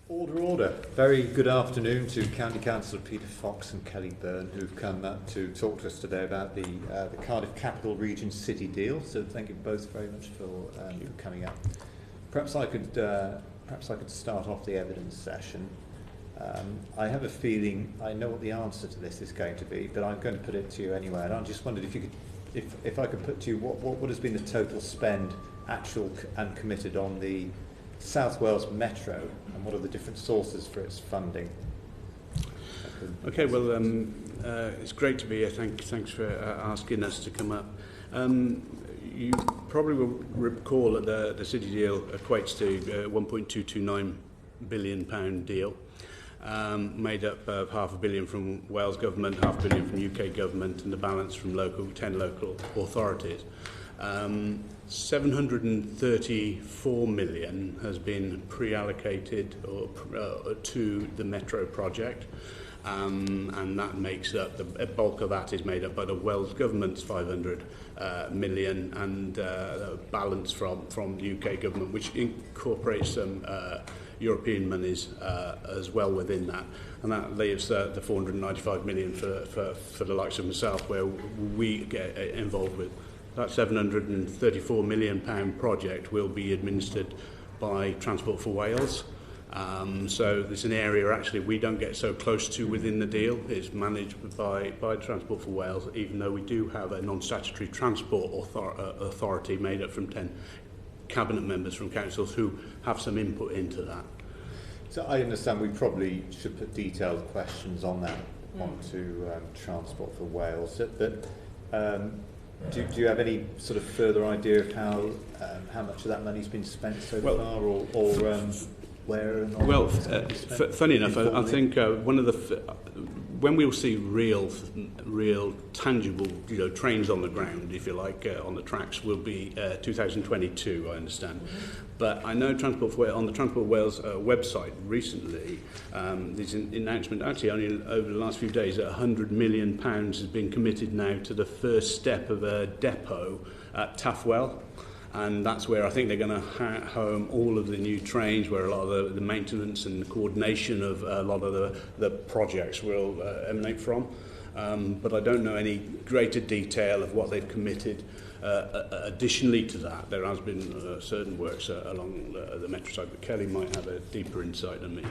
Order. Very good afternoon to County Councillor Peter Fox and Kelly Byrne, who've come up to talk to us today about the Cardiff Capital Region City deal. So thank you both very much for coming up. Perhaps I could start off the evidence session. I have a feeling I know what the answer to this is going to be, but I'm going to put it to you anyway. And I just wondered if you could, if I could put to you what has been the total spend, actual and committed on the South Wales Metro, and what are the different sources for its funding? Okay, well, it's great to be here. Thanks for asking us to come up. You probably will recall that the City deal equates to a £1.229 billion deal, made up of £500 million from Wales Government, £500 million from UK Government, and the balance from 10 local authorities. 734 million has been pre-allocated to the Metro project, and that makes up, the bulk of that is made up by the Welsh Government's 500 million, and balance from the UK Government, which incorporates some European monies as well within that, and that leaves the 495 million for the likes of myself, where we get involved with. That £734 million project will be administered by Transport for Wales. So there's an area actually we don't get so close to within the deal. It's managed by Transport for Wales, even though we do have a non-statutory transport authority made up from 10 cabinet members from councils who have some input into that. So I understand we probably should put detailed questions on that onto Transport for Wales, but do you have any sort of further idea of how much of that money's been spent so far, or where? And well, funny enough, I think one of the when we'll see real tangible, trains on the ground, if you like, on the tracks, will be 2022. I understand. But I know on the Transport Wales website recently, there's an announcement, actually only over the last few days, that £100 million has been committed now to the first step of a depot at Taffwell. And that's where I think they're going to home all of the new trains, where a lot of the maintenance and the coordination of a lot of the projects will emanate from. But I don't know any greater detail of what they've committed. Additionally to that, there has been certain works along the Metro side, but Kelly might have a deeper insight than me.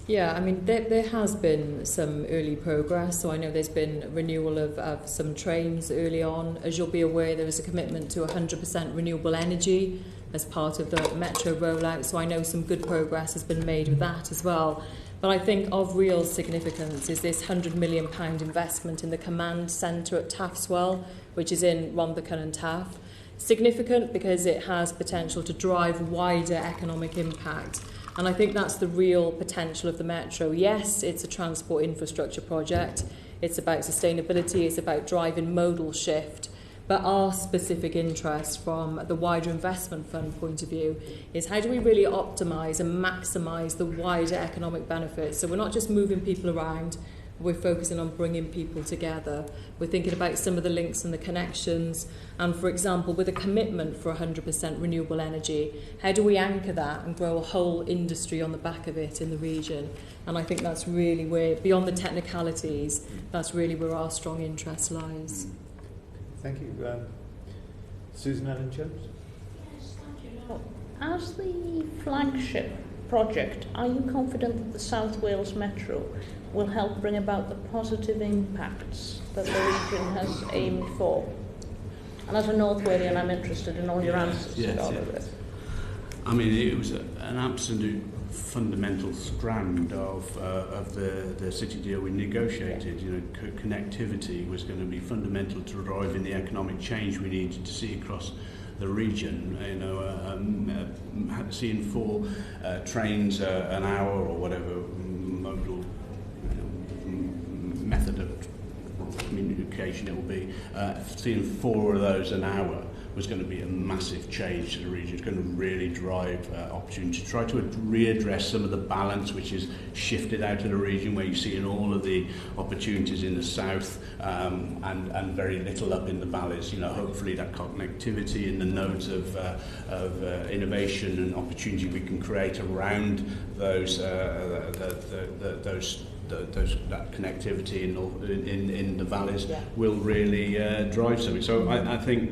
Yeah, I mean, there has been some early progress. So I know there's been renewal of some trains early on. As you'll be aware, there is a commitment to 100% renewable energy as part of the Metro rollout. So I know some good progress has been made with that as well. But I think of real significance is this £100 million investment in the command centre at Taffswell, which is in Rhondda and Taff. Significant because it has potential to drive wider economic impact. And I think that's the real potential of the Metro. Yes, it's a transport infrastructure project. It's about sustainability. It's about driving modal shift. But our specific interest from the wider investment fund point of view is how do we really optimise and maximise the wider economic benefits. So we're not just moving people around. We're focusing on bringing people together. We're thinking about some of the links and the connections. And for example, with a commitment for 100% renewable energy, how do we anchor that and grow a whole industry on the back of it in the region? And I think that's really where, beyond the technicalities, that's really where our strong interest lies. Thank you. Susan Allen Jones? Yes, thank you. As the flagship project, are you confident that the South Wales Metro will help bring about the positive impacts that the region has aimed for? And as a North Walian, I'm interested in all your answers to all of this. I mean, it was an absolute fundamental strand of the City deal we negotiated. Connectivity was going to be fundamental to driving the economic change we needed to see across the region. Seeing 4 trains an hour or whatever modal method of communication it will be, seeing 4 of those an hour was going to be a massive change to the region. It's going to really drive opportunity to try to readdress some of the balance which is shifted out of the region, where you see in all of the opportunities in the south and very little up in the valleys. You know, hopefully that connectivity in the nodes of innovation and opportunity we can create around those that connectivity in the valleys will really drive something. So I think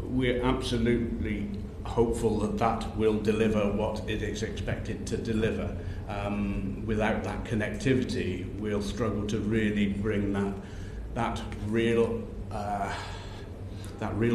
we're absolutely hopeful that will deliver what it is expected to deliver. Without that connectivity, we'll struggle to really bring that real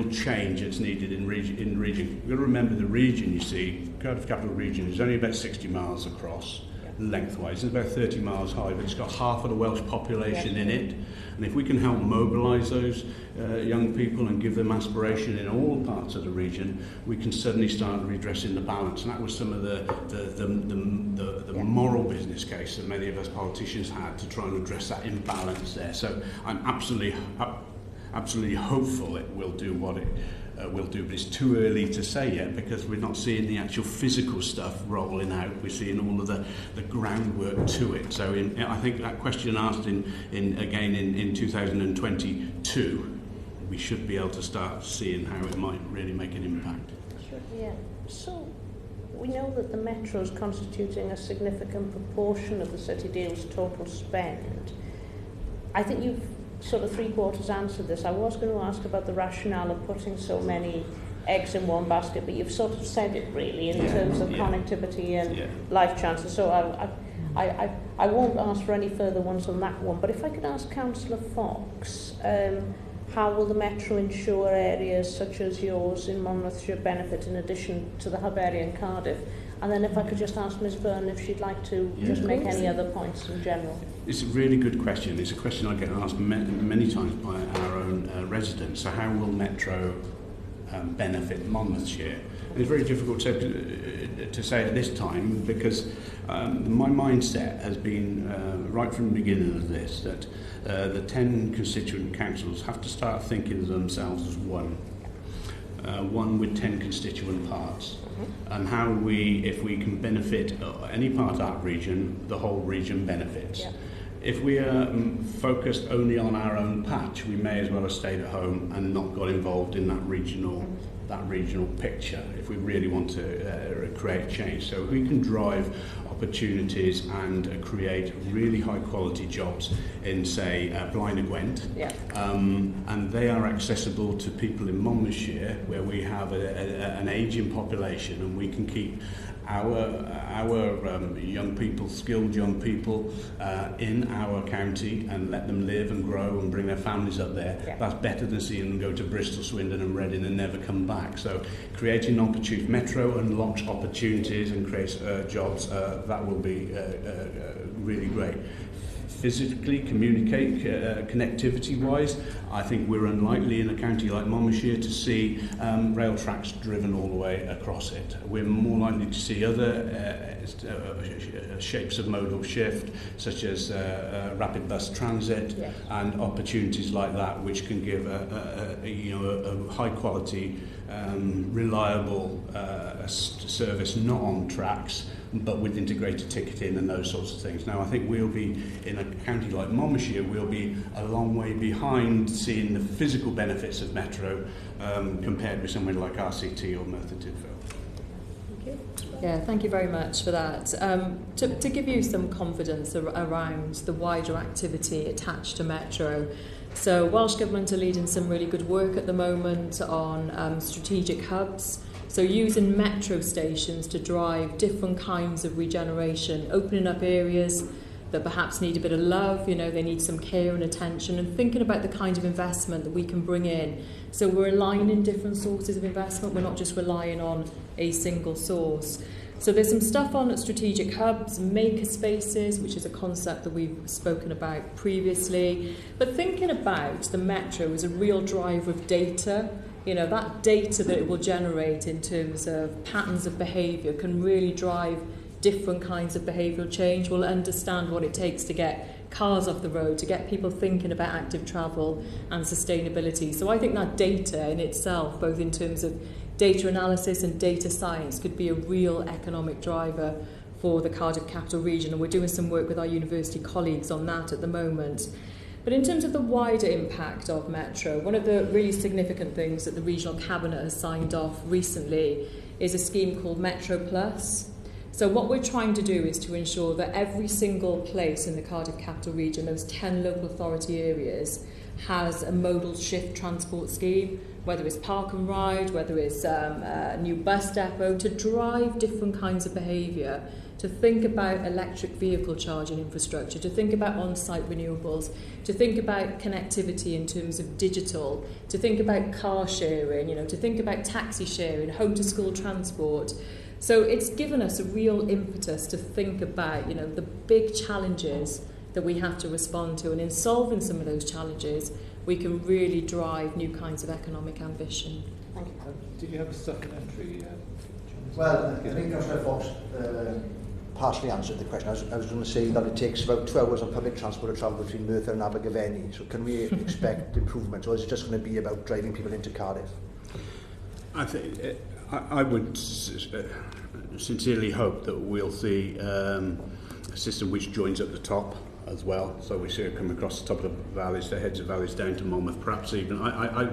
change that's needed in region. You've got to remember the region. You see, Cardiff Capital Region is only about 60 miles across. Lengthwise, it's about 30 miles high, but it's got half of the Welsh population in it. And if we can help mobilise those young people and give them aspiration in all parts of the region, we can suddenly start redressing the balance. And that was some of the moral business case that many of us politicians had to try and address that imbalance there. So I'm absolutely hopeful it will do what it will do, but it's too early to say yet because we're not seeing the actual physical stuff rolling out. We're seeing all of the groundwork to it. So I think that question asked in 2022, we should be able to start seeing how it might really make an impact. Sure, yeah. So we know that the metro is constituting a significant proportion of the city deal's total spend. I think you've sort of three-quarters answered this. I was going to ask about the rationale of putting so many eggs in one basket, but you've sort of said it really in terms of connectivity and life chances. So I won't ask for any further ones on that one. But if I could ask Councillor Fox, how will the metro ensure areas such as yours in Monmouthshire benefit in addition to the hub area in Cardiff? And then if I could just ask Ms Byrne if she'd like to just make any other points in general. It's a really good question. It's a question I get asked many times by our own residents. So how will Metro benefit Monmouthshire? And it's very difficult to say at this time because my mindset has been right from the beginning of this that the 10 constituent councils have to start thinking of themselves as one with 10 constituent parts. And how if we can benefit any part of that region, the whole region benefits. Yeah. If we are focused only on our own patch, we may as well have stayed at home and not got involved in that regional picture if we really want to create change. So we can drive opportunities and create really high quality jobs in, say, Blaen y Gwent, and they are accessible to people in Monmouthshire where we have an ageing population, and we can keep our young people, skilled young people in our county and let them live and grow and bring their families up there. That's better than seeing them go to Bristol, Swindon and Reading and never come back. So creating opportunities, Metro unlocks opportunities and creates jobs, that will be really great. Physically, connectivity-wise, I think we're unlikely in a county like Monmouthshire to see rail tracks driven all the way across it. We're more likely to see other shapes of modal shift, such as rapid bus transit and opportunities like that, which can give a high-quality, reliable service, not on tracks, but with integrated ticketing and those sorts of things. Now, I think we'll be, in a county like Monmouthshire, we'll be a long way behind seeing the physical benefits of Metro compared with somewhere like RCT or Merthyr and Abergavenny. Yeah, thank you very much for that. To give you some confidence around the wider activity attached to Metro, so Welsh Government are leading some really good work at the moment on strategic hubs. So using metro stations to drive different kinds of regeneration, opening up areas that perhaps need a bit of love, they need some care and attention, and thinking about the kind of investment that we can bring in. So we're aligning different sources of investment, we're not just relying on a single source. So there's some stuff on strategic hubs, maker spaces, which is a concept that we've spoken about previously. But thinking about the metro as a real driver of data, that data that it will generate in terms of patterns of behaviour can really drive different kinds of behavioural change. We'll understand what it takes to get cars off the road, to get people thinking about active travel and sustainability. So I think that data in itself, both in terms of data analysis and data science, could be a real economic driver for the Cardiff capital region, and we're doing some work with our university colleagues on that at the moment. But in terms of the wider impact of Metro, one of the really significant things that the Regional Cabinet has signed off recently is a scheme called Metro Plus. So what we're trying to do is to ensure that every single place in the Cardiff capital region, those 10 local authority areas, has a modal shift transport scheme, whether it's park and ride, whether it's a new bus depot, to drive different kinds of behaviour, to think about electric vehicle charging infrastructure, to think about on-site renewables, to think about connectivity in terms of digital, to think about car sharing, to think about taxi sharing, home-to-school transport. So it's given us a real impetus to think about, the big challenges that we have to respond to, and in solving some of those challenges, we can really drive new kinds of economic ambition. Thank you. Did you have a supplementary? Well, I think Councillor Fox partially answered the question. I was going to say that it takes about 2 hours on public transport to travel between Merthyr and Abergavenny. So can we expect improvements, or is it just going to be about driving people into Cardiff? I think I would sincerely hope that we'll see a system which joins at the top as well, so we see it come across the top of the valleys, the heads of valleys down to Monmouth, perhaps even. I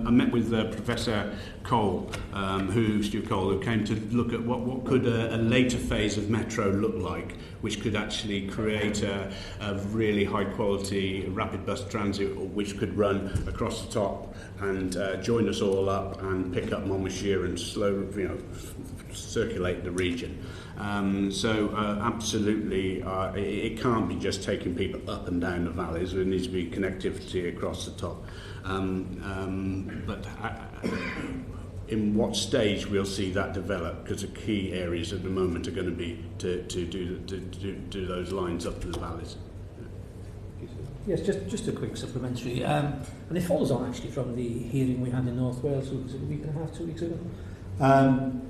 met with Professor Cole, Stuart Cole, who came to look at what could a later phase of Metro look like, which could actually create a really high quality rapid bus transit, which could run across the top and join us all up and pick up Monmouthshire and circulate the region. Absolutely, it can't be just taking people up and down the valleys. There needs to be connectivity across the top. But in what stage we'll see that develop, because the key areas at the moment are going to be to do those lines up to the valleys. Yes, just a quick supplementary, and it follows on actually from the hearing we had in North Wales, was it a week and a half, 2 weeks ago,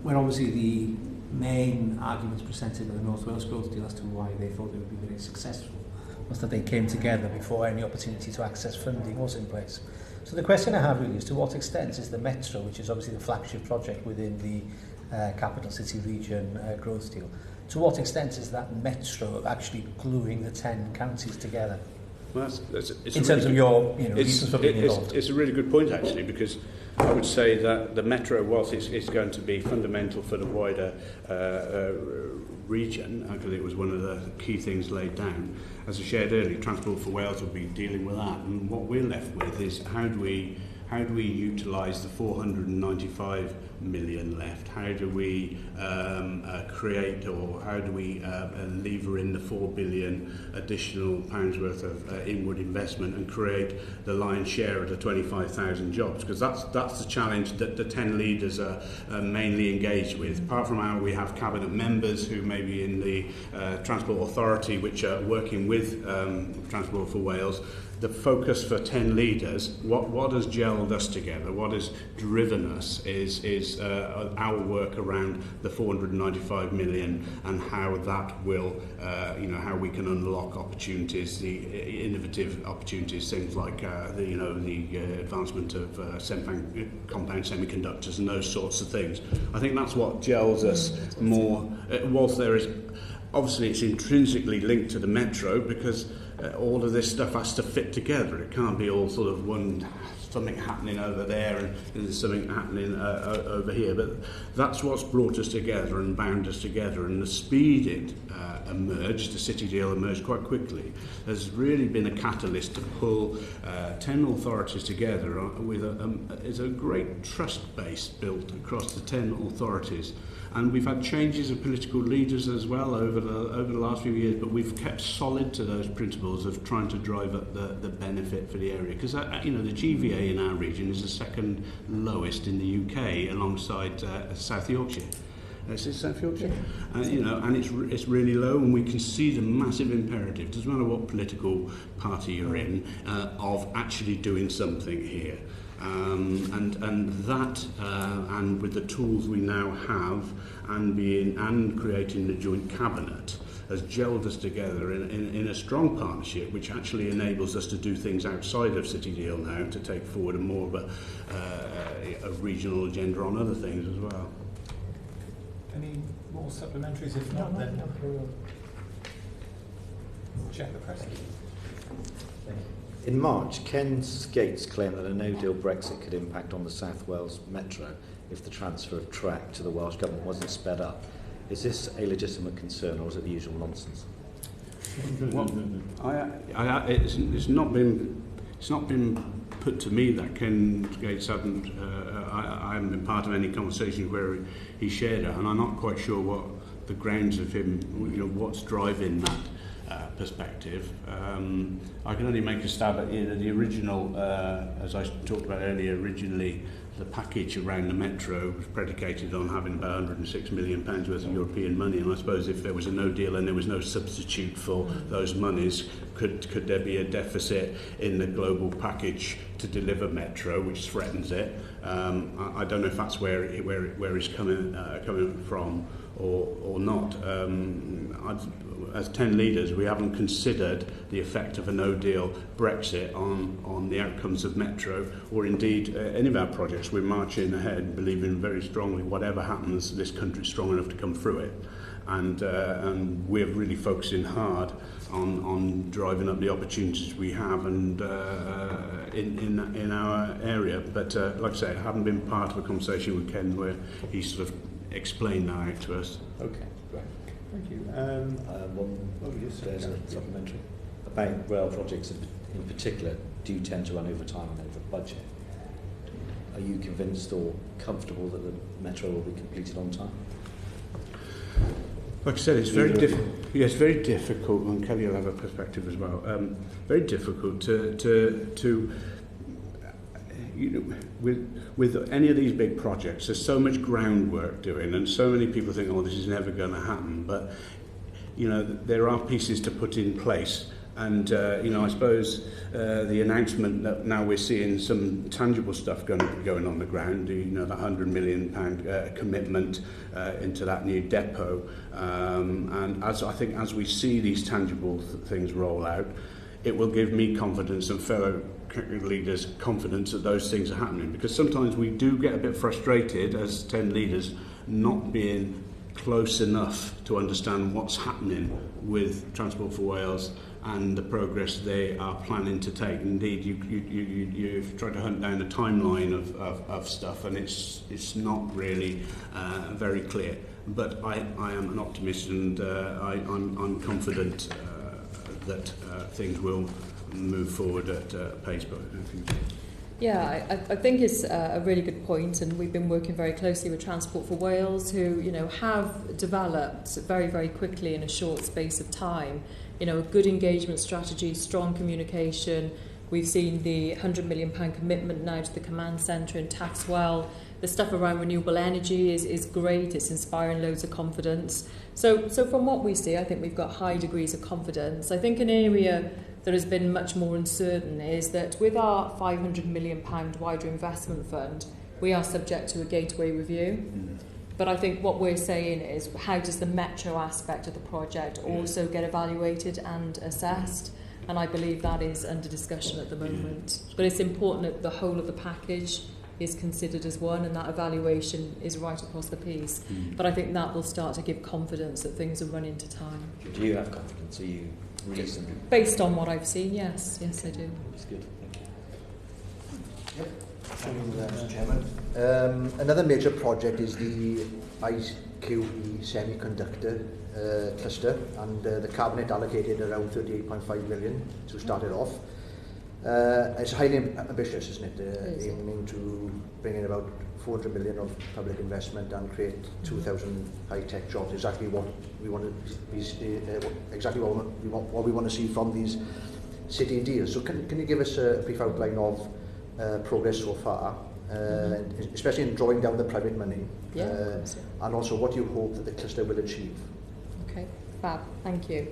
where obviously the main arguments presented by the North Wales growth deal as to why they thought they would be very successful was that they came together before any opportunity to access funding was in place. So the question I have really is, to what extent is the Metro, which is obviously the flagship project within the capital city region growth deal, to what extent is that Metro actually gluing the 10 counties together? Well, in terms of your reasons for being involved. It's a really good point, actually, because I would say that the Metro, whilst it's going to be fundamental for the wider region, actually it was one of the key things laid down. As I shared earlier, Transport for Wales will be dealing with that, and what we're left with is how do we utilise the 495 million left? How do we create, or how do we lever in the 4 billion additional pounds worth of inward investment and create the lion's share of the 25,000 jobs? Because that's the challenge that the 10 leaders are mainly engaged with. Apart from how we have cabinet members who may be in the Transport Authority, which are working with Transport for Wales, the focus for 10 leaders, what has gelled us together, what has driven us is our work around the 495 million and how that will, how we can unlock opportunities, the innovative opportunities, things like the advancement of compound semiconductors and those sorts of things. I think that's what gels us more. Whilst there is, obviously it's intrinsically linked to the Metro, because all of this stuff has to fit together. It can't be all sort of something happening over there and there's something happening over here. But that's what's brought us together and bound us together. And the speed it emerged, the city deal emerged quite quickly, has really been a catalyst to pull 10 authorities together with is a great trust base built across the 10 authorities. And we've had changes of political leaders as well over the last few years, but we've kept solid to those principles of trying to drive up the benefit for the area. Because the GVA in our region is the second lowest in the UK, alongside South Yorkshire. Is it South Yorkshire? Yeah. And it's really low, and we can see the massive imperative, doesn't matter what political party you're in, of actually doing something here. And with the tools we now have, and creating the joint cabinet, has gelled us together in a strong partnership, which actually enables us to do things outside of City Deal now, to take forward a more of a regional agenda on other things as well. Any more supplementaries? If not, then check the press. In March, Ken Skates claimed that a no-deal Brexit could impact on the South Wales Metro if the transfer of track to the Welsh Government wasn't sped up. Is this a legitimate concern, or is it the usual nonsense? Well, it's not been put to me that Ken Skates hadn't. I haven't been part of any conversation where he shared it, and I'm not quite sure what the grounds of him, what's driving that perspective. I can only make a stab at the original, as I talked about earlier, originally the package around the Metro was predicated on having about £106 million worth of European money, and I suppose if there was a no deal and there was no substitute for those monies, could there be a deficit in the global package to deliver Metro, which threatens it? I don't know if that's where it's coming from or not. As 10 leaders, we haven't considered the effect of a no-deal Brexit on the outcomes of Metro, or indeed any of our projects. We're marching ahead, believing very strongly whatever happens, this country's strong enough to come through it. And we're really focusing hard on driving up the opportunities we have and in our area. But like I say, I haven't been part of a conversation with Ken where he sort of explained that out to us. Okay, great. Thank you. There's a supplementary about rail projects in particular do tend to run over time and over budget. Are you convinced or comfortable that the Metro will be completed on time? Like I said, it's very difficult. Yes, very difficult, and Kelly will have a perspective as well. Very difficult to with any of these big projects. There's so much groundwork doing, and so many people think, "Oh, this is never going to happen." But there are pieces to put in place. And, I suppose the announcement that now we're seeing some tangible stuff going on the ground, the £100 million commitment into that new depot. And as we see these tangible things roll out, it will give me confidence and fellow leaders confidence that those things are happening. Because sometimes we do get a bit frustrated as 10 leaders not being close enough to understand what's happening with Transport for Wales and the progress they are planning to take. Indeed, you've tried to hunt down a timeline of stuff, and it's not really very clear. But I am an optimist, and I'm confident that things will move forward at pace. But yeah, I think it's a really good point, and we've been working very closely with Transport for Wales, who have developed very, very quickly in a short space of time, a good engagement strategy, strong communication. We've seen the £100 million commitment now to the command centre in Taxwell. The stuff around renewable energy is great. It's inspiring loads of confidence. So from what we see, I think we've got high degrees of confidence. I think an area that has been much more uncertain is that with our £500 million wider investment fund, we are subject to a gateway review. But I think what we're saying is, how does the Metro aspect of the project also get evaluated and assessed? And I believe that is under discussion at the moment. But it's important that the whole of the package is considered as one, and that evaluation is right across the piece. But I think that will start to give confidence that things are running to time. Do you have confidence? Are you reasonable? Based on what I've seen, yes. Yes, I do. That's good. Thank you. Yep. Thank you, Mr. Chairman. Another major project is the IQE semiconductor cluster, and the Cabinet allocated around 38.5 million to start it off. It's highly ambitious, isn't it? Aiming to bring in about 400 million of public investment and create 2,000 high-tech jobs. Exactly what we want to be, exactly what we want to see from these city deals. So can you give us a brief outline of progress so far, especially in drawing down the private money, and also what you hope that the cluster will achieve? Okay, fab. Thank you.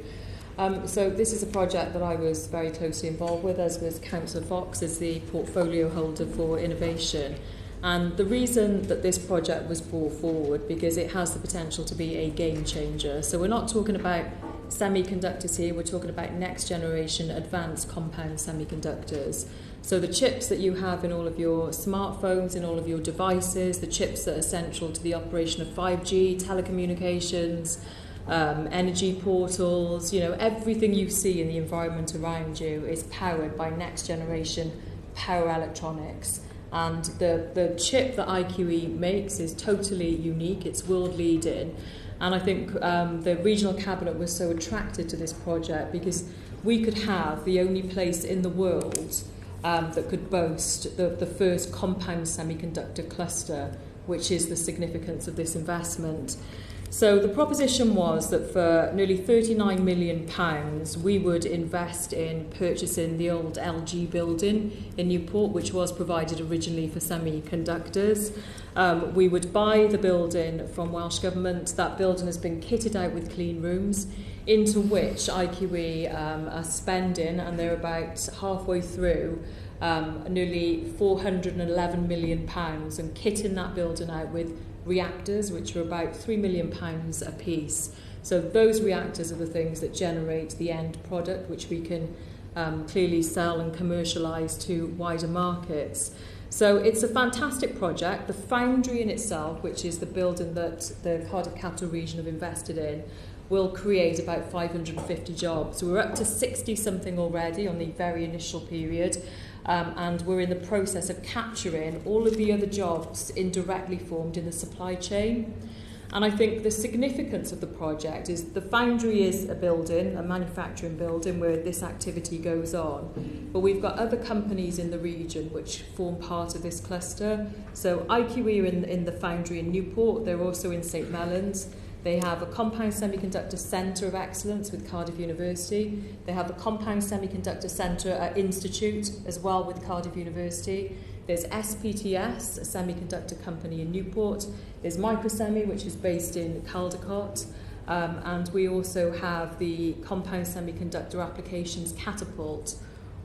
So this is a project that I was very closely involved with, as was Councillor Fox as the portfolio holder for innovation. And the reason that this project was brought forward, because it has the potential to be a game changer. So we're not talking about semiconductors here, we're talking about next generation advanced compound semiconductors. So the chips that you have in all of your smartphones, in all of your devices, the chips that are central to the operation of 5G, telecommunications, energy portals, everything you see in the environment around you is powered by next generation power electronics. And the chip that IQE makes is totally unique, it's world leading. And I think the regional cabinet was so attracted to this project because we could have the only place in the world that could boast the first compound semiconductor cluster, which is the significance of this investment. So the proposition was that for nearly £39 million, we would invest in purchasing the old LG building in Newport, which was provided originally for semiconductors. We would buy the building from Welsh Government. That building has been kitted out with clean rooms, into which IQE are spending, and they're about halfway through, nearly £411 million, and kitting that building out with reactors, which are about £3 million a piece. So those reactors are the things that generate the end product, which we can clearly sell and commercialise to wider markets. So it's a fantastic project. The foundry in itself, which is the building that the Cardiff Capital Region have invested in, will create about 550 jobs. We're up to 60-something already on the very initial period. And we're in the process of capturing all of the other jobs indirectly formed in the supply chain. And I think the significance of the project is the foundry is a building, a manufacturing building where this activity goes on. But we've got other companies in the region which form part of this cluster. So IQE are in the foundry in Newport, they're also in St Mellons. They have a Compound Semiconductor Centre of Excellence with Cardiff University. They have a Compound Semiconductor Centre Institute as well with Cardiff University. There's SPTS, a semiconductor company in Newport. There's Microsemi, which is based in Caldecott. And we also have the Compound Semiconductor Applications Catapult,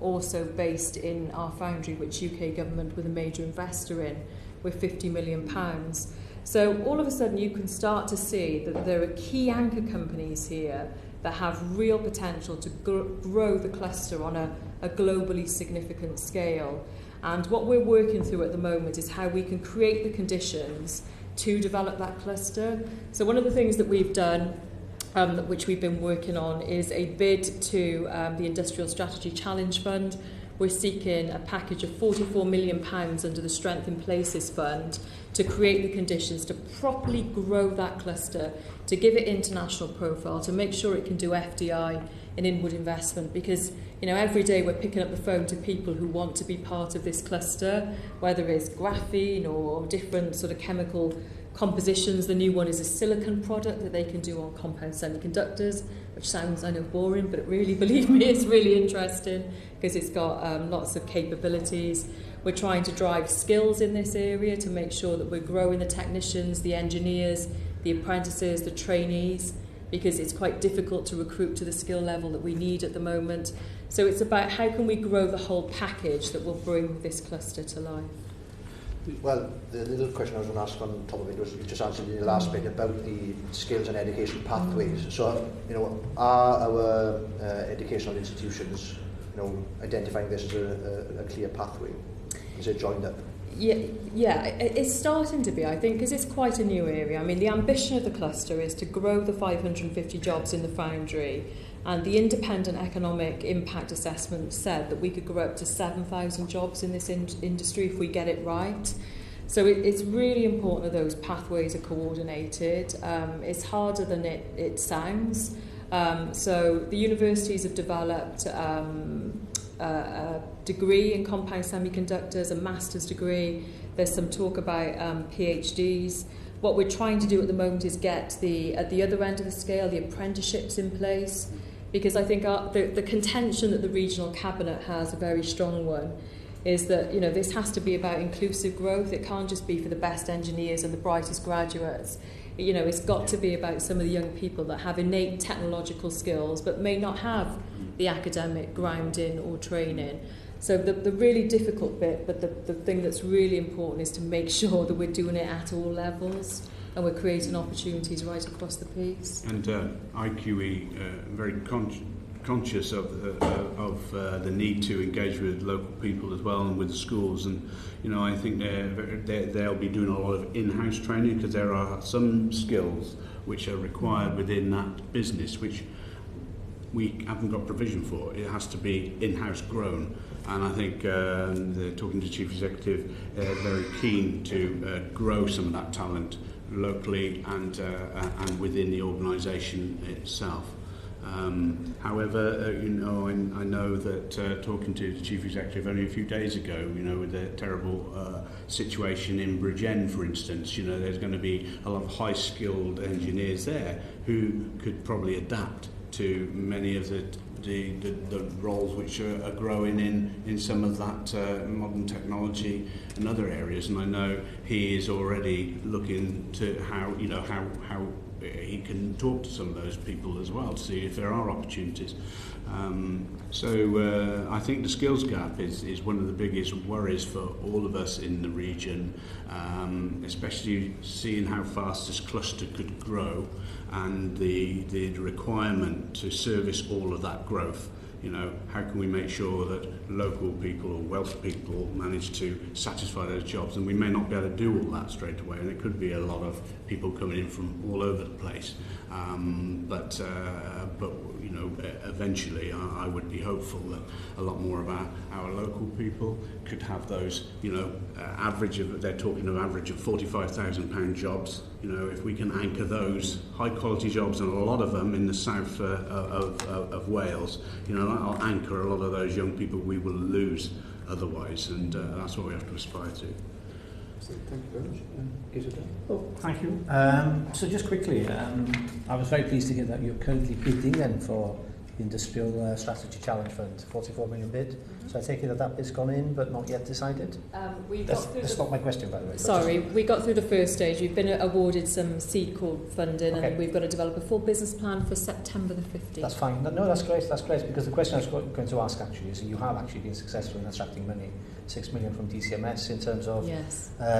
also based in our foundry, which UK government were the major investor in, with £50 million. So all of a sudden you can start to see that there are key anchor companies here that have real potential to grow the cluster on a globally significant scale. And what we're working through at the moment is how we can create the conditions to develop that cluster. So one of the things that we've done, which we've been working on, is a bid to the Industrial Strategy Challenge Fund. We're seeking a package of £44 million under the Strength in Places Fund to create the conditions to properly grow that cluster, to give it international profile, to make sure it can do FDI and inward investment. Because every day we're picking up the phone to people who want to be part of this cluster, whether it's graphene or different sort of chemical compositions. The new one is a silicon product that they can do on compound semiconductors, which sounds, I know, boring, but really, believe me, it's really interesting because it's got lots of capabilities. We're trying to drive skills in this area to make sure that we're growing the technicians, the engineers, the apprentices, the trainees, because it's quite difficult to recruit to the skill level that we need at the moment. So it's about how can we grow the whole package that will bring this cluster to life. Well, the little question I was going to ask on top of it was, you just answered in the last bit about the skills and education pathways. So, are our educational institutions, identifying this as a clear pathway? Is it joined up? Yeah, it's starting to be, I think, because it's quite a new area. I mean, the ambition of the cluster is to grow the 550 jobs in the foundry, and the independent economic impact assessment said that we could grow up to 7,000 jobs in this industry if we get it right. So it's really important that those pathways are coordinated. It's harder than it sounds. So the universities have developed a degree in compound semiconductors, a master's degree. There's some talk about PhDs. What we're trying to do at the moment is get at the other end of the scale, the apprenticeships in place, because I think the contention that the regional cabinet has, a very strong one, is that this has to be about inclusive growth. It can't just be for the best engineers and the brightest graduates. It's got to be about some of the young people that have innate technological skills but may not have the academic grounding or training. So the really difficult bit, but the thing that's really important is to make sure that we're doing it at all levels. and we're creating opportunities right across the piece. And IQE very conscious of the need to engage with local people as well and with the schools, and I think they'll be doing a lot of in-house training, because there are some skills which are required within that business which we haven't got provision for. It has to be in-house grown, and I think talking to the Chief Executive, very keen to grow some of that talent locally and within the organisation itself. However, I know that talking to the Chief Executive only a few days ago, with the terrible situation in Bridgend, for instance, there's going to be a lot of high-skilled engineers there who could probably adapt to many of the roles which are growing in some of that modern technology and other areas. And I know he is already looking to how he can talk to some of those people as well to see if there are opportunities. So I think the skills gap is one of the biggest worries for all of us in the region, especially seeing how fast this cluster could grow and the requirement to service all of that growth. How can we make sure that local people or Welsh people manage to satisfy those jobs? And we may not be able to do all that straight away, and it could be a lot of people coming in from all over the place. But eventually I would be hopeful that a lot more of our local people could have those, they're talking of average of £45,000 jobs. If we can anchor those high quality jobs, and a lot of them in the south of Wales, that'll anchor a lot of those young people we will lose otherwise, and that's what we have to aspire to. Thank you very much. Oh, thank you. So just quickly, I was very pleased to hear that you're currently bidding then for the Industrial Strategy Challenge Fund, 44 million bid. So I take it that bid's gone in but not yet decided? That's not my question, by the way. Sorry, we got through the first stage. We've been awarded some seed call funding, and we've got to develop a full business plan for September the 15th. That's fine. No, that's great, because the question I was going to ask actually is, you have actually been successful in attracting money, 6 million from DCMS in terms of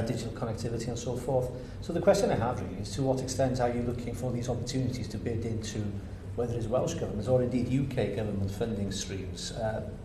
digital connectivity and so forth. So the question I have really is, to what extent are you looking for these opportunities to bid into, whether it's Welsh government or indeed UK government funding streams?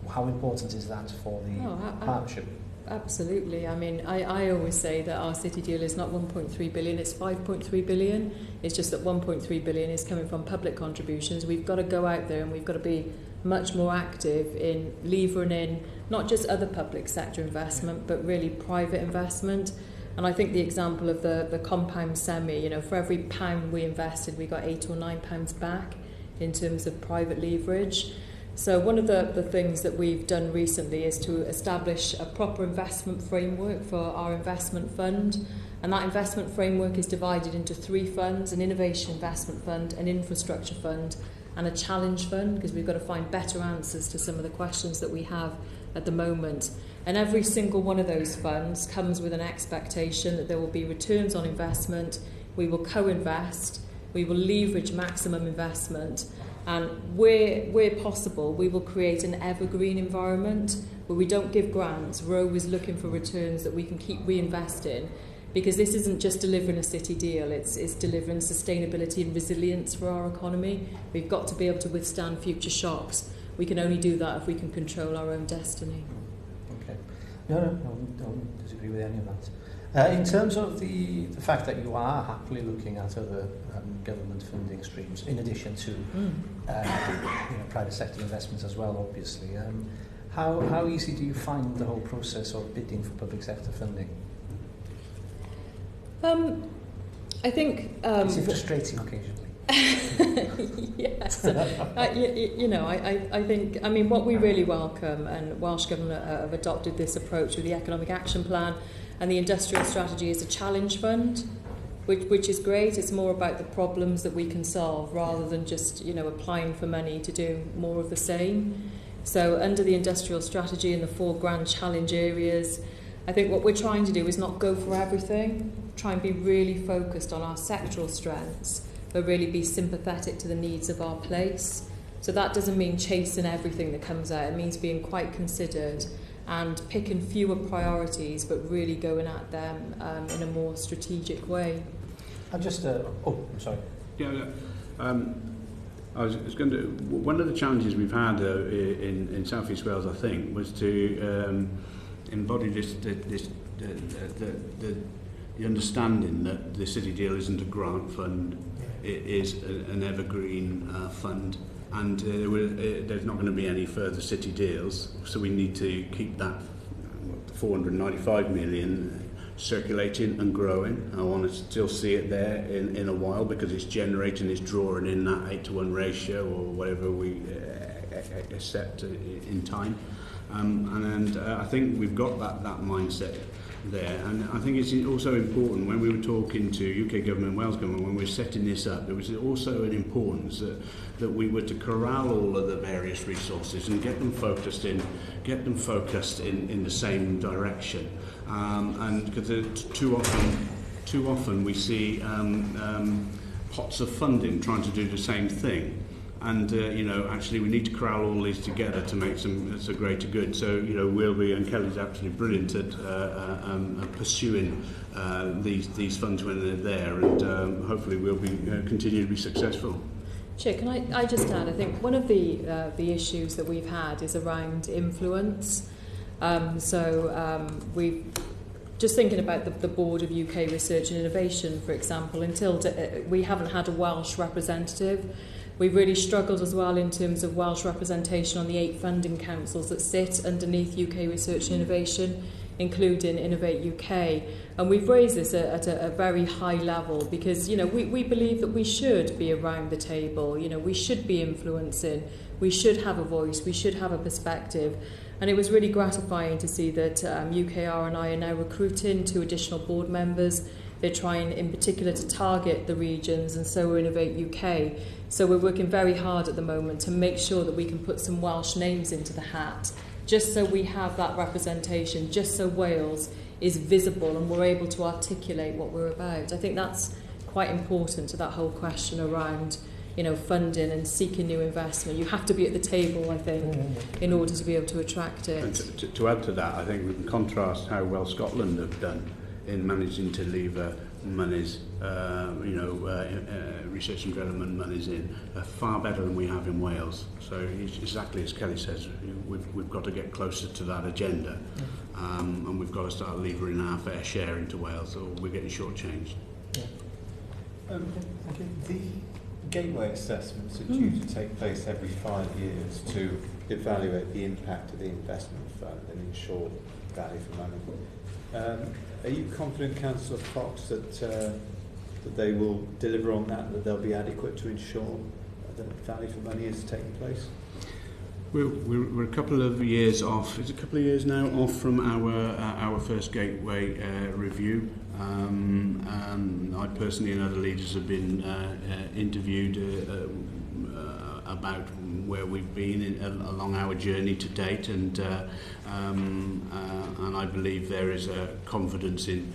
How important is that for the partnership? Absolutely. I mean, I always say that our city deal is not 1.3 billion, it's 5.3 billion. It's just that 1.3 billion is coming from public contributions. We've got to go out there and we've got to be much more active in levering in not just other public sector investment, but really private investment. And I think the example of the compound semi, for every pound we invested, we got £8 or £9 back in terms of private leverage. So one of the things that we've done recently is to establish a proper investment framework for our investment fund. And that investment framework is divided into 3 funds: an innovation investment fund, an infrastructure fund, and a challenge fund, because we've got to find better answers to some of the questions that we have at the moment. And every single one of those funds comes with an expectation that there will be returns on investment, we will co-invest, we will leverage maximum investment, and where possible we will create an evergreen environment where we don't give grants, we're always looking for returns that we can keep reinvesting, because this isn't just delivering a city deal, it's delivering sustainability and resilience for our economy. We've got to be able to withstand future shocks. We can only do that if we can control our own destiny. Okay. No, don't disagree with any of that. In terms of the fact that you are happily looking at other government funding streams, in addition to private sector investments as well, obviously, how easy do you find the whole process of bidding for public sector funding? I think... Is it frustrating occasionally? Yes. I think, what we really welcome, and Welsh Government have adopted this approach with the Economic Action Plan, and the Industrial Strategy is a challenge fund, which is great. It's more about the problems that we can solve rather than just, applying for money to do more of the same. So under the Industrial Strategy and the 4 grand challenge areas, I think what we're trying to do is not go for everything, try and be really focused on our sectoral strengths, but really be sympathetic to the needs of our place. So that doesn't mean chasing everything that comes out. It means being quite considered and picking fewer priorities, but really going at them in a more strategic way. I just, I'm sorry. Yeah, I was going to. One of the challenges we've had in South East Wales, I think, was to embody the understanding that the city deal isn't a grant fund; it is an evergreen fund, and there's not going to be any further city deals. So we need to keep that 495 million circulating and growing. I want to still see it there in a while because it's generating, it's drawing in that 8-to-1 ratio or whatever we accept in time. And I think we've got that mindset there. And I think it's also important when we were talking to UK government, Wales government, when we were setting this up, there was also an importance that we were to corral all of the various resources and get them focused in the same direction. And because too often we see pots of funding trying to do the same thing, and actually we need to corral all these together to make some greater good. So we'll be, and Kelly's absolutely brilliant at pursuing these funds when they're there, and hopefully we'll be continue to be successful. Chair, can I just add? I think one of the issues that we've had is around influence. We've just thinking about the Board of UK Research and Innovation, for example, until we haven't had a Welsh representative. We've really struggled as well in terms of Welsh representation on the 8 funding councils that sit underneath UK Research and Innovation, including Innovate UK. And we've raised this at a very high level because, we believe that we should be around the table, we should be influencing, we should have a voice, we should have a perspective. And it was really gratifying to see that UKR and I are now recruiting 2 additional board members. They're trying in particular to target the regions, and so we're Innovate UK. So we're working very hard at the moment to make sure that we can put some Welsh names into the hat, just so we have that representation, just so Wales is visible and we're able to articulate what we're about. I think that's quite important to that whole question around funding and seeking new investment. You have to be at the table, I think, in order to be able to attract it. And to add to that, I think we can contrast how well Scotland have done in managing to lever monies, research and development monies in far better than we have in Wales. So exactly as Kelly says, we've got to get closer to that agenda, and we've got to start levering our fair share into Wales, or we're getting shortchanged. The gateway assessments are due to take place every 5 years to evaluate the impact of the investment fund and ensure value for money. Are you confident, Councillor Fox, that they will deliver on that they'll be adequate to ensure that value for money is taking place? We're a couple of years off. It's a couple of years now off from our first gateway review. I personally and other leaders have been interviewed about where we've been along our journey to date, and I believe there is a confidence in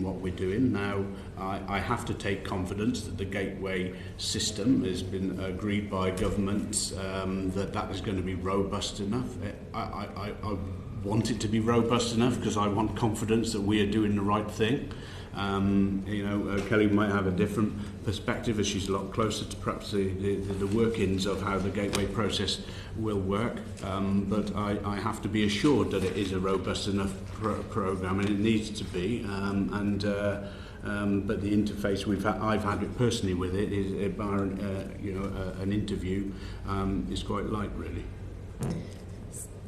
what we're doing now. I have to take confidence that the gateway system has been agreed by governments, that is going to be robust enough. I want it to be robust enough because I want confidence that we are doing the right thing. Kelly might have a different perspective as she's a lot closer to perhaps the workings of how the gateway process will work, but I have to be assured that it is a robust enough programme, and it needs to be, but the interface I've had it personally with it is an interview is quite light, really.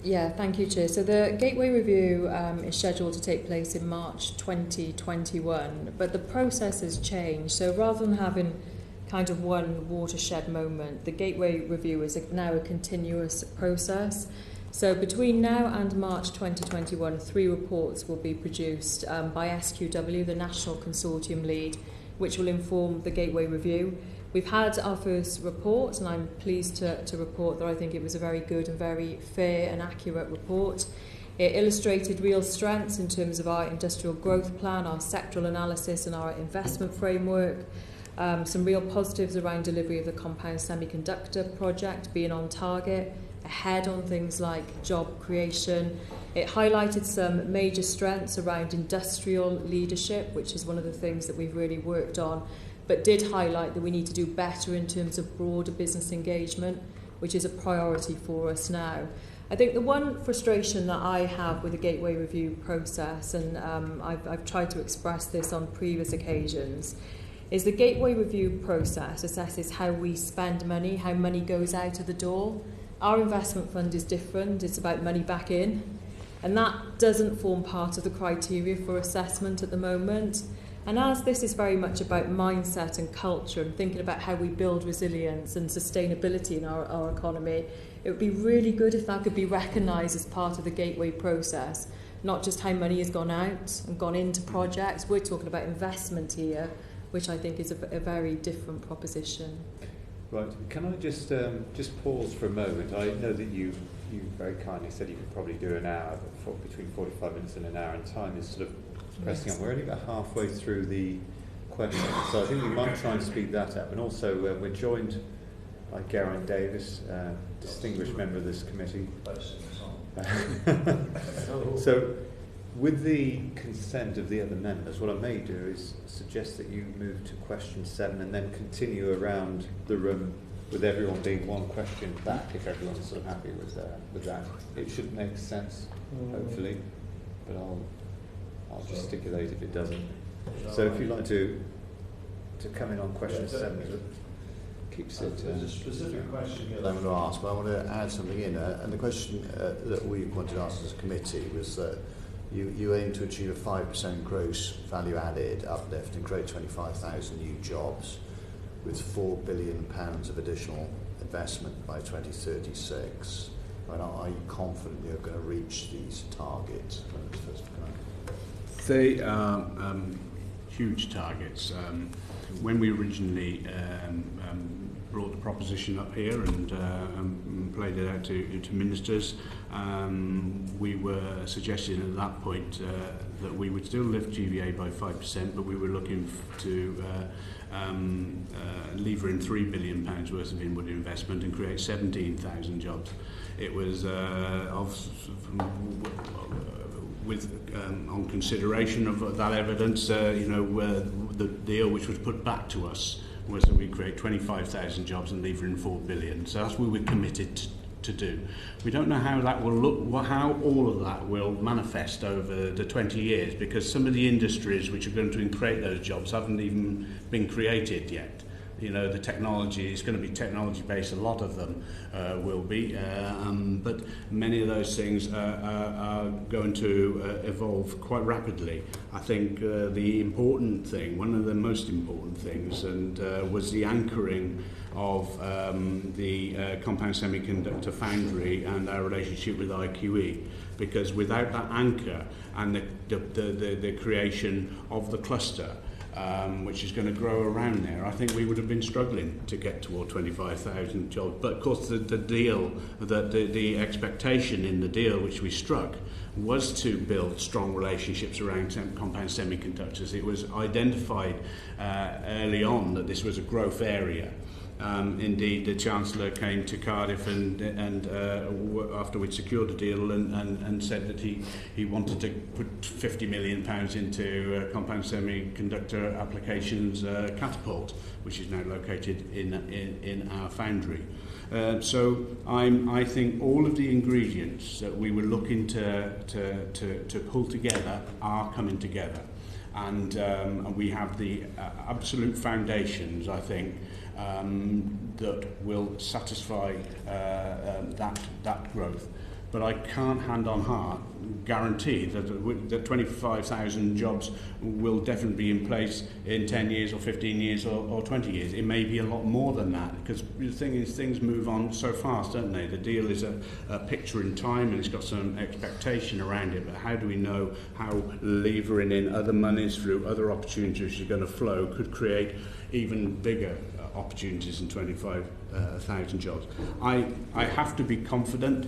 Yeah, thank you, Chair. So the Gateway Review is scheduled to take place in March 2021, but the process has changed. So rather than having kind of one watershed moment, the Gateway Review is now a continuous process. So between now and March 2021, 3 reports will be produced by SQW, the National Consortium Lead, which will inform the Gateway Review. We've had our first report, and I'm pleased to report that I think it was a very good and very fair and accurate report. It illustrated real strengths in terms of our industrial growth plan, our sectoral analysis and our investment framework, some real positives around delivery of the compound semiconductor project, being on target, ahead on things like job creation, It highlighted some major strengths around industrial leadership, which is one of the things that we've really worked on, but did highlight that we need to do better in terms of broader business engagement, which is a priority for us now. I think the one frustration that I have with the Gateway Review process, and I've tried to express this on previous occasions, is the Gateway Review process assesses how we spend money, how money goes out of the door. Our investment fund is different, it's about money back in, and that doesn't form part of the criteria for assessment at the moment. And as this is very much about mindset and culture and thinking about how we build resilience and sustainability in our economy, it would be really good if that could be recognised as part of the Gateway process, not just how money has gone out and gone into projects. We're talking about investment here, which I think is a very different proposition. Right. Can I just pause for a moment? I know that you very kindly said you could probably do an hour, but between 45 minutes and an hour, and time is sort of pressing Yes. on. We're only about halfway through the question, so I think we might try and speed that up. And also, we're joined by Geraint Davis, distinguished member of this committee. So, with the consent of the other members, what I may do is suggest that you move to question 7 and then continue around the room with everyone being one question back, if everyone's sort of happy with that. It should make sense, hopefully, but I'll gesticulate if it doesn't. So if you'd like to come in on question 7, it keeps it... There's a specific question here that I'm going to ask, but I want to add something in. And the question that we wanted to ask as a committee was that you aim to achieve a 5% gross value added uplift and create 25,000 new jobs with £4 billion of additional investment by 2036. Right, are you confident you're going to reach these targets? They are huge targets. When we originally brought the proposition up here and played it out to ministers, we were suggesting at that point that we would still lift GVA by 5%, but we were looking to lever in £3 billion worth of inward investment and create 17,000 jobs. It was on consideration of that evidence, the deal which was put back to us was that we create 25,000 jobs and lever in 4 billion. So that's what we're committed to do. We don't know how that will look, how all of that will manifest over the 20 years, because some of the industries which are going to create those jobs haven't even been created yet. You know, the technology is going to be technology based, a lot of them will be, but many of those things are going to evolve quite rapidly. I think the important thing, one of the most important things, was the anchoring of the compound semiconductor foundry and our relationship with IQE, because without that anchor and the creation of the cluster, which is going to grow around there, I think we would have been struggling to get toward 25,000 jobs. But of course the deal, the expectation in the deal which we struck was to build strong relationships around compound semiconductors. It was identified early on that this was a growth area. Indeed, the Chancellor came to Cardiff and after we'd secured the deal and said that he wanted to put £50 million into compound semiconductor applications catapult, which is now located in our foundry. So I think all of the ingredients that we were looking to pull together are coming together, and we have the absolute foundations, I think, that will satisfy that growth. But I can't hand on heart guarantee that 25,000 jobs will definitely be in place in 10 years or 15 years or 20 years. It may be a lot more than that, because the thing is, things move on so fast, don't they? The deal is a picture in time and it's got some expectation around it, but how do we know how levering in other monies through other opportunities which are going to flow could create even bigger opportunities in 25,000 jobs. I have to be confident.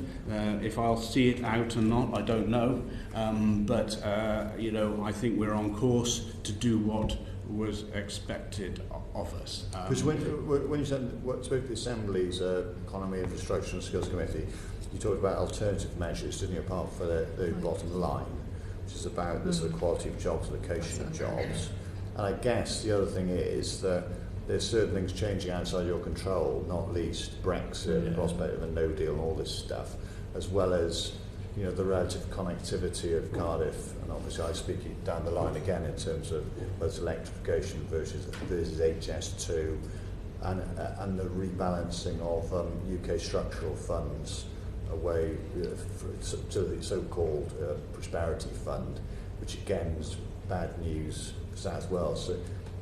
If I'll see it out or not, I don't know. But I think we're on course to do what was expected of us. Because when you spoke to the Assembly's Economy, Infrastructure and Skills Committee, you talked about alternative measures, didn't you, apart from the bottom line, which is about the sort of quality of jobs, location of jobs. And I guess the other thing is that there's certain things changing outside your control, not least Brexit, the prospect of a no deal and all this stuff, as well as, you know, the relative connectivity of Cardiff, and obviously I speak down the line again in terms of whether it's electrification versus HS2, and the rebalancing of UK structural funds away to the so-called Prosperity Fund, which again is bad news for South Wales. So,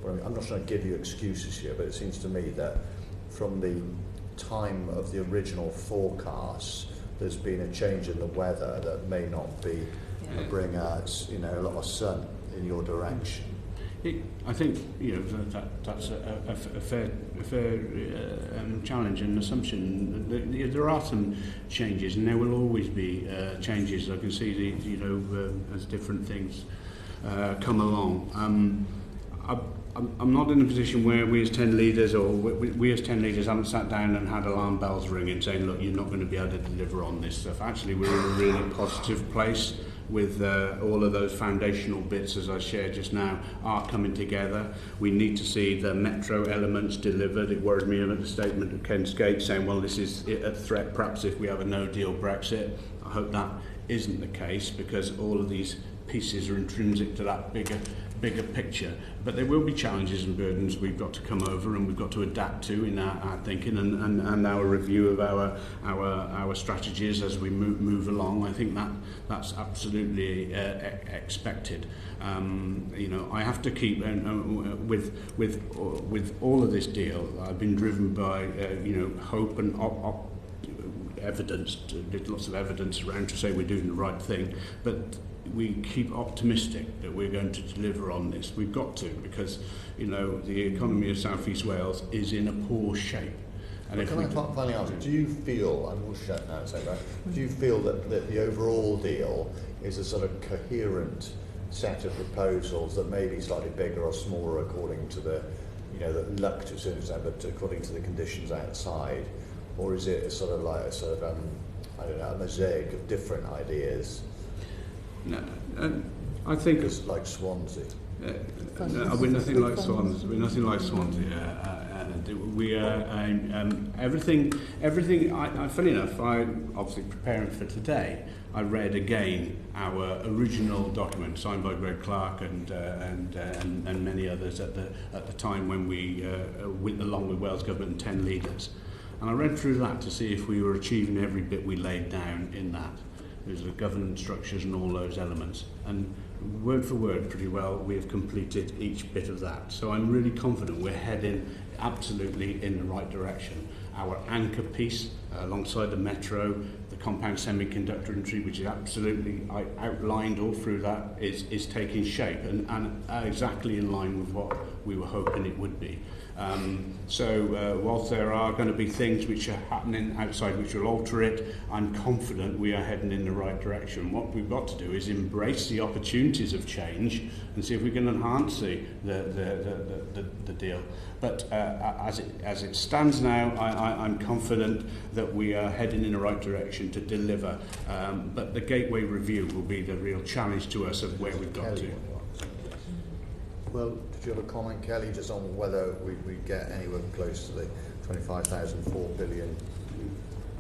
I'm not trying to give you excuses here, but it seems to me that from the time of the original forecasts, there's been a change in the weather that may not be bring us, you know, a lot of sun in your direction. I think, you know, that's a fair challenge and assumption. There are some changes, and there will always be changes. I can see you know, as different things come along. I'm not in a position where we as 10 leaders or we as 10 leaders haven't sat down and had alarm bells ringing saying, look, you're not going to be able to deliver on this stuff. Actually, we're in a really positive place with all of those foundational bits, as I shared just now, are coming together. We need to see the metro elements delivered. It worried me about the statement of Ken Skate saying, well, this is a threat perhaps if we have a no-deal Brexit. I hope that isn't the case, because all of these pieces are intrinsic to that bigger picture. But there will be challenges and burdens we've got to come over and we've got to adapt to in our thinking and our review of our strategies as we move along. I think that's absolutely expected. You know, I have to keep with all of this deal. I've been driven by you know, hope and evidence. There's lots of evidence around to say we're doing the right thing, but we keep optimistic that we're going to deliver on this. We've got to, because, you know, the economy of South East Wales is in a poor shape. And if can I finally ask, do you feel, and we'll shut now and say that, do you feel that the overall deal is a sort of coherent set of proposals that may be slightly bigger or smaller according to the, you know, that luck to a certain extent, but according to the conditions outside? Or is it a sort of like a sort of, I don't know, a mosaic of different ideas? No, I think it's like Swansea. No, we're nothing like Swansea. We're nothing like Swansea. We are everything. Funny enough, I obviously preparing for today. I read again our original document signed by Greg Clark and many others at the time when we went along with Wales Government and 10 leaders, and I read through that to see if we were achieving every bit we laid down in that. There's the governance structures and all those elements, and word for word pretty well we have completed each bit of that. So I'm really confident we're heading absolutely in the right direction. Our anchor piece alongside the metro, the compound semiconductor industry, which is absolutely outlined all through that, is taking shape and exactly in line with what we were hoping it would be. So whilst there are going to be things which are happening outside which will alter it, I'm confident we are heading in the right direction. What we've got to do is embrace the opportunities of change and see if we can enhance the deal. But as it stands now, I'm confident that we are heading in the right direction to deliver. But the gateway review will be the real challenge to us of where we've got to. Well, did you have a comment, Kelly, just on whether we get anywhere close to the 25,004 billion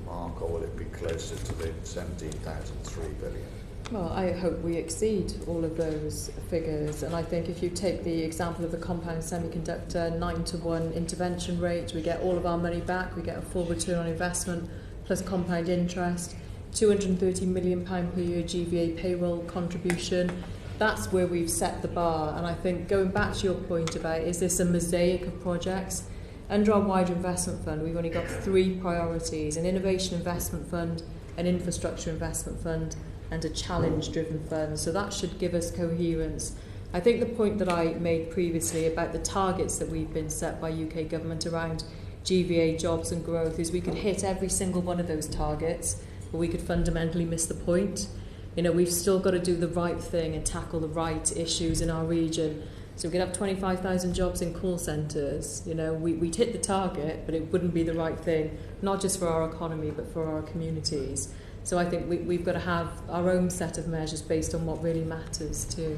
mark, or will it be closer to the 17,003 billion? Well, I hope we exceed all of those figures, and I think if you take the example of the compound semiconductor 9-to-1 intervention rate, we get all of our money back, we get a full return on investment plus compound interest, £230 million per year GVA payroll contribution. That's where we've set the bar, and I think going back to your point about is this a mosaic of projects, under our wider investment fund we've only got 3 priorities: an innovation investment fund, an infrastructure investment fund, and a challenge driven fund. So that should give us coherence. I think the point that I made previously about the targets that we've been set by UK government around GVA, jobs and growth, is we could hit every single one of those targets, but we could fundamentally miss the point. You know, we've still got to do the right thing and tackle the right issues in our region. So we could have 25,000 jobs in call centres. You know, we'd hit the target, but it wouldn't be the right thing, not just for our economy, but for our communities. So I think we've got to have our own set of measures based on what really matters too.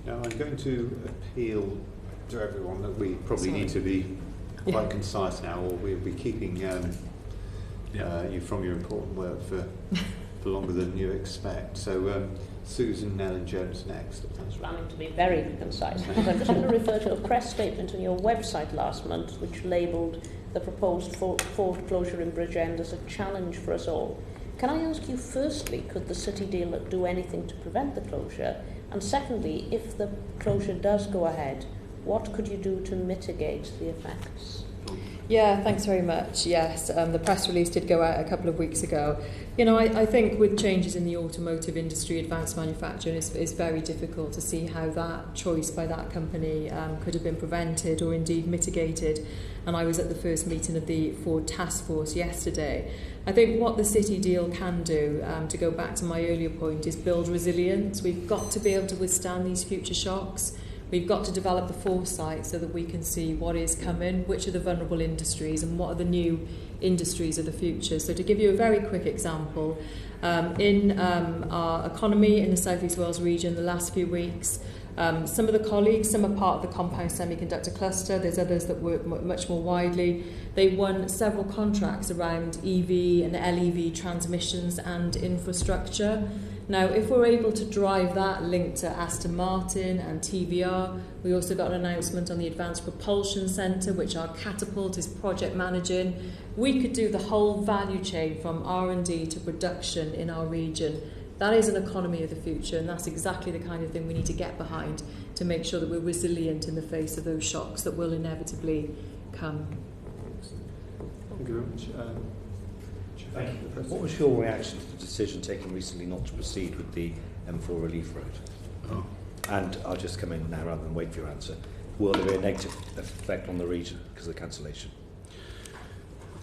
Now I'm going to appeal to everyone that we probably need to be quite concise now, or we'll be keeping you from your important work for longer than you expect. So Susan, Nell and James next. I was planning to be very concise. I'm just going to refer to a press statement on your website last month which labelled the proposed fort closure in Bridgend as a challenge for us all. Can I ask you, firstly, could the city deal do anything to prevent the closure? And secondly, if the closure does go ahead, what could you do to mitigate the effects? Yeah, thanks very much. Yes, the press release did go out a couple of weeks ago. You know, I think with changes in the automotive industry, advanced manufacturing, it's very difficult to see how that choice by that company could have been prevented or indeed mitigated. And I was at the first meeting of the Ford Task Force yesterday. I think what the city deal can do, to go back to my earlier point, is build resilience. We've got to be able to withstand these future shocks. We've got to develop the foresight so that we can see what is coming, which are the vulnerable industries and what are the new industries of the future. So to give you a very quick example, in our economy in the South East Wales region the last few weeks, some of the colleagues, some are part of the compound semiconductor cluster, there's others that work much more widely. They won several contracts around EV and LEV transmissions and infrastructure. Now, if we're able to drive that linked to Aston Martin and TVR, we also got an announcement on the Advanced Propulsion Centre, which our Catapult is project managing. We could do the whole value chain from R&D to production in our region. That is an economy of the future, and that's exactly the kind of thing we need to get behind to make sure that we're resilient in the face of those shocks that will inevitably come. Thank you very much. Thank you. What was your reaction to the decision taken recently not to proceed with the M4 relief road? Oh. And I'll just come in now rather than wait for your answer. Will there be a negative effect on the region because of the cancellation?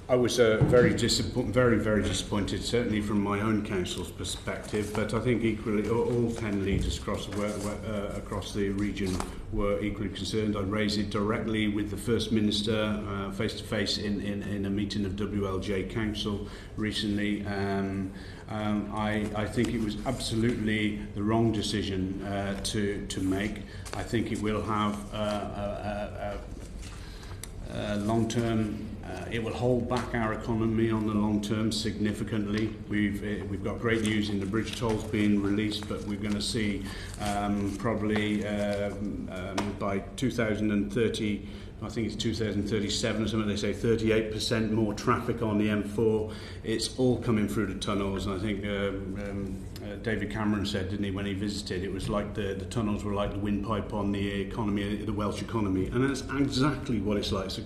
I was very disappointed, certainly from my own council's perspective, but I think equally all 10 leaders across the region were equally concerned. I raised it directly with the First Minister face-to-face in a meeting of WLJ Council recently. I think it was absolutely the wrong decision to make. I think it will have long-term. It will hold back our economy on the long term significantly. We've got great news in the bridge tolls being released, but we're going to see probably by 2030, I think it's 2037 or something, they say 38% more traffic on the M4. It's all coming through the tunnels, and I think David Cameron said, didn't he, when he visited, it was like the tunnels were like the windpipe on the economy, the Welsh economy, and that's exactly what it's like. So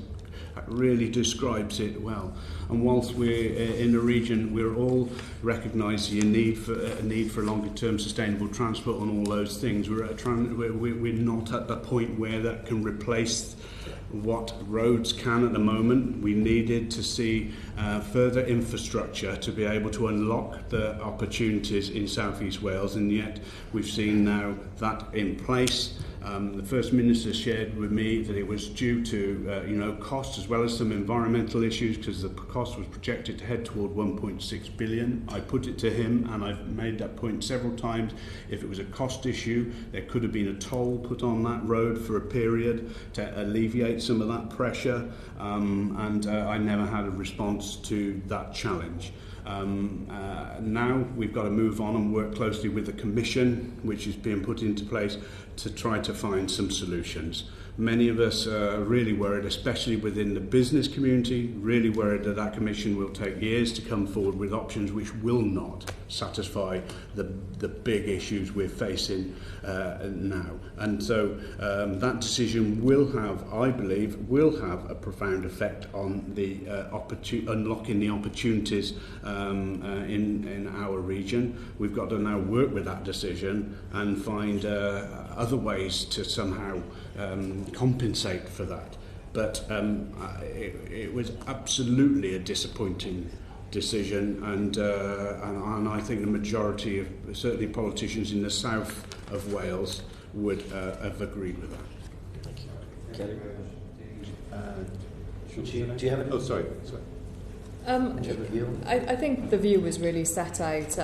that really describes it well. And whilst we're in the region, we're all recognising a need for longer-term sustainable transport and all those things. We're not at the point where that can replace what roads can at the moment. We needed to see further infrastructure to be able to unlock the opportunities in South East Wales, and yet we've seen now that in place. The First Minister shared with me that it was due to cost as well as some environmental issues, because the cost was projected to head toward 1.6 billion. I put it to him, and I've made that point several times. If it was a cost issue, there could have been a toll put on that road for a period to alleviate some of that pressure, and I never had a response to that challenge. Now we've got to move on and work closely with the Commission, which is being put into place, to try to find some solutions. Many of us are really worried, especially within the business community, really worried that that Commission will take years to come forward with options which will not satisfy the big issues we're facing now. And so that decision will have, I believe, a profound effect on the unlocking the opportunities in our region. We've got to now work with that decision and find other ways to somehow compensate for that. But it was absolutely a disappointing decision, and I think the majority of certainly politicians in the south of Wales would have agreed with that. Thank you. Kelly? Do you have any? Oh, sorry. I think the view was really set out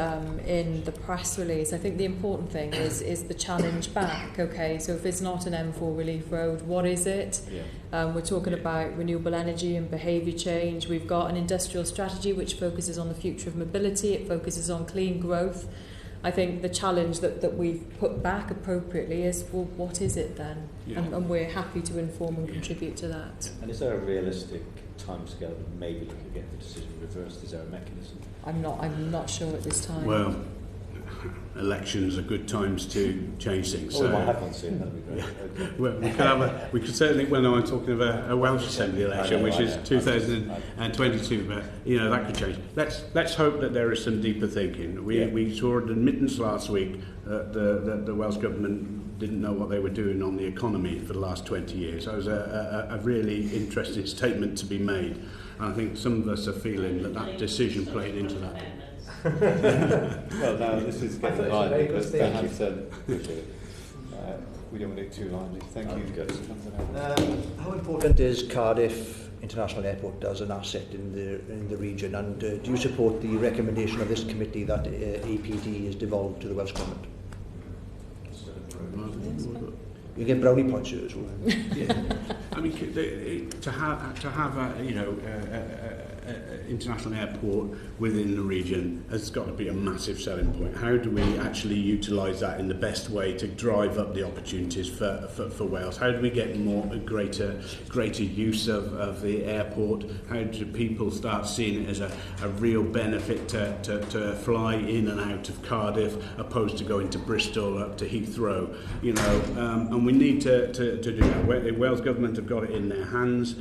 in the press release. I think the important thing is the challenge back. Okay, so if it's not an M4 relief road, what is it? Yeah. We're talking about renewable energy and behaviour change. We've got an industrial strategy which focuses on the future of mobility. It focuses on clean growth. I think the challenge that we've put back appropriately is, well, what is it then? Yeah. And we're happy to inform and contribute to that. And is there a realistic timescale that maybe looking to get the decision reversed? Is there a mechanism? I'm not sure at this time. Well, elections are good times to change things. We might have one soon, that'd be great. Okay. Well, we could certainly, when I'm talking about a Welsh Assembly election, which is 2022, but that could change. Let's hope that there is some deeper thinking. We saw an admittance last week that the Welsh Government didn't know what they were doing on the economy for the last 20 years. That was a really interesting statement to be made. And I think some of us are feeling that decision played into that. Well, now this is getting lively, because perhaps we don't want to do too lively. Thank you. How important is Cardiff International Airport as an asset in the region, and do you support the recommendation of this committee that APD is devolved to the Welsh Government? You get brownie points here as well. Yeah. I mean, to have international airport within the region has got to be a massive selling point. How do we actually utilise that in the best way to drive up the opportunities for Wales? How do we get greater use of the airport? How do people start seeing it as a real benefit to fly in and out of Cardiff, opposed to going to Bristol or up to Heathrow? And we need to do that. Wales Government have got it in their hands.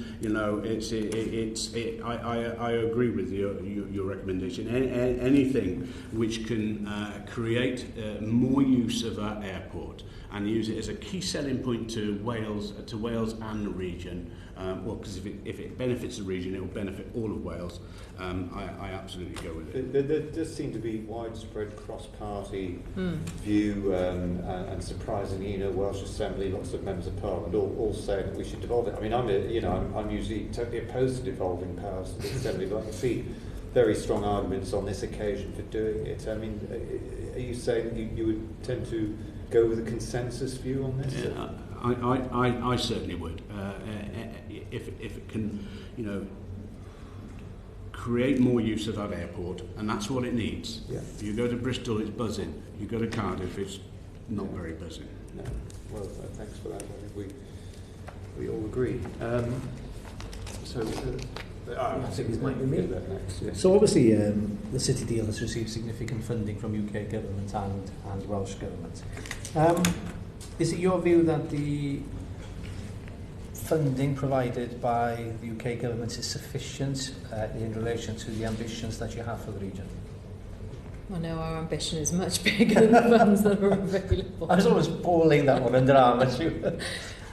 I agree with your recommendation. Anything which can create more use of that airport and use it as a key selling point to Wales and the region. Because if it benefits the region, it will benefit all of Wales. I absolutely go with it. There does seem to be widespread cross-party view, and surprisingly, Welsh Assembly, lots of members of Parliament all saying that we should devolve it. I mean, I'm usually totally opposed to devolving powers to the Assembly, but I can see very strong arguments on this occasion for doing it. I mean, are you saying you would tend to go with a consensus view on this? Yeah, I certainly would. If it can, create more use of that airport, and that's what it needs. Yeah. You go to Bristol, it's buzzing. You go to Cardiff, it's not very buzzing. No. Well, thanks for that. I think we all agree. I think it might be me. Next, yeah. So obviously the city deal has received significant funding from UK Government and Welsh Government. Is it your view that the funding provided by the UK Government is sufficient in relation to the ambitions that you have for the region? I know our ambition is much bigger than the funds that are available. I was always pulling that one under arm at you.